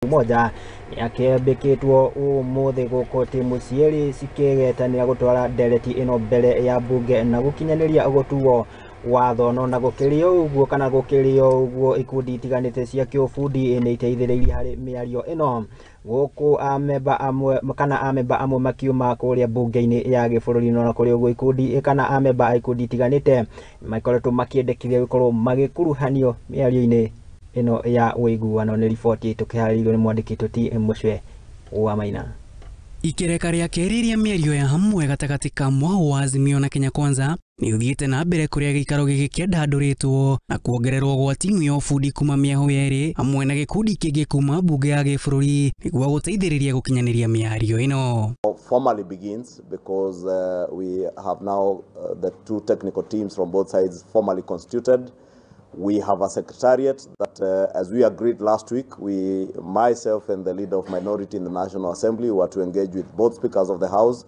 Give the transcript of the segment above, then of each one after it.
moja yakebeketwo umuthi guku timu ciere cikigetanira gutwara ndereti ino mbere ya mbunge na gukinyaniria gutuo watho no na gukirio uguo kana gukirio uguo ikundi itiganite cia kiufundi ni iteithiririe hari miario ino guku amemeber amwe makiuma kuria mbungeini ya kibururi no na kuri uguo ikundi kana amemeber ikundi itiganite maikoretwo makiendekithia gukorwo magikuruhanio miarioini ino ya Uiguano. Ni riboti tukiharĩirio ni mwandĩki tuti Mucwe wa Maina. Ikereka ria keri ria miario ya hamwe gatagati ka mwao wa Azimio na Kenya Kwanza ni uthiite na mbere kuria gikaro giki kiandaduritwo na kuongererwo gwa timu ya ufundi kuma miaho yeri hamwe na gikundi kingi kuma mbunge ya kibururi nigwo guteithiriria gukinyaniria miario ino. Formally begins because we have now the two technical teams from both sides formally constituted. We have a secretariat that, as we agreed last week, myself and the leader of minority in the National Assembly were to engage with both speakers of the House.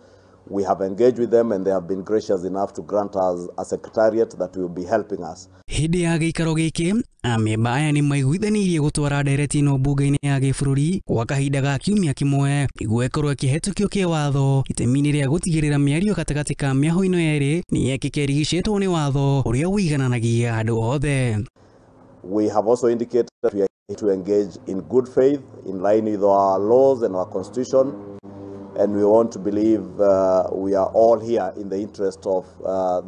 We have engaged with them and they have been gracious enough to grant us a secretariat that will be helping us. Hindi ya gikaro giki amemeber aya ni maiguithanirie gutwara ndereti no mbunge-ini ya kibururi gwa kahinda ga kiumia kimwe niguo ikorwo ikihetukio kiwatho itemi-ini ria gutigirira miario gatagati ka miaho ino yeri ni yekikirigicitwo ni watho uria wigananagia andu othe. We have also indicated that we are to engage in good faith in line with our laws and our constitution. And we want to believe we are all here in the interest of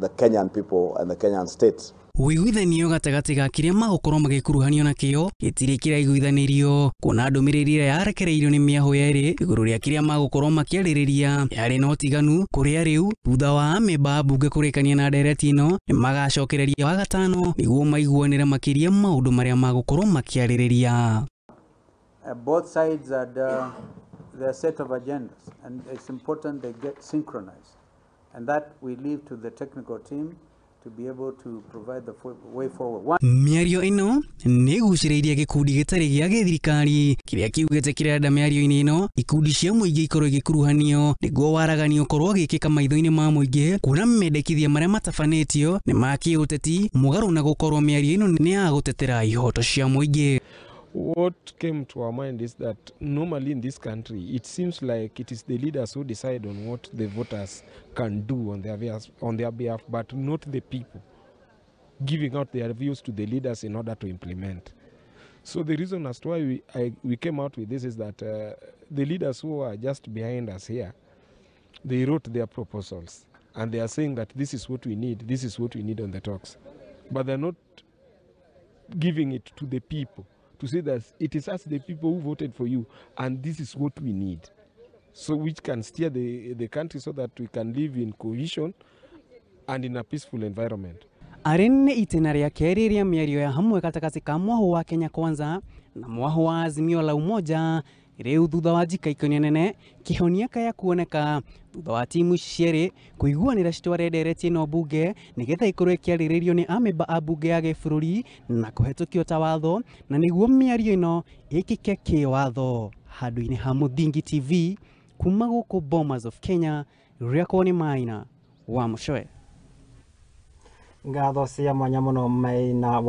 the Kenyan people and the Kenyan state. Uiguithanio gatagati ga kiria magukorwo magikuruhanio na kio gitiri kiraiguithanirio kuna ndumiriri ria yarekereirio ni miaho yeri iguru ria kiria magukorwo makiaririria yari no tiganu kuria riu thutha wa amemeber mbunge kurikania na ndereti ino ni magacokereria wa gatano niguo maiguanire makiria maundu maria magukorwo makiaririria. Both sides had their set of agendas, and it's important they get synchronized, and that we leave to the technical team to be able to provide the way forward. Miario ino ni guciriria gikundi gitari gia githirikari kiria kiugite kirenda miario-ini ino ikundi cia muingi ikorwo igikuruhanio niguo waraganio korwo gikika maitho-ini ma muingi kuna mendekithia maria matafanitio ni ma kiuteti mugaru na gukorwo miario ino ni ya gutetera ihoto cia muingi. What came to our mind is that normally in this country, it seems like it is the leaders who decide on what the voters can do on their behalf, but not the people giving out their views to the leaders in order to implement. So the reason as to why we came out with this is that the leaders who are just behind us here, they wrote their proposals and they are saying that this is what we need on the talks. But they're not giving it to the people, to say that it is us, the people who voted for you, and this is what we need. So which can steer the country so that we can live in cohesion and in a peaceful environment. Arene itina ria keri ria miario ya hamwe gatagati ka mwaho wa Kenya Kwanza na mwaho wa Azimio la Umoja riu thutha wa njikaikania nene kihonia kaya kuoneka thutha wa timu ciere kuiguanira citware ndereti ino mbunge nigetha ikorwo ikiariririo ni amemeber a mbunge ya kibururi na kuhetukio ta watho na niguo miario ino ikike kiwatho. Handu-ini ha Muthingi TV kuma guku Bomas of Kenya, riakwo ni Maina wa Mucwe. Ngatho cia mwanya muno Maina.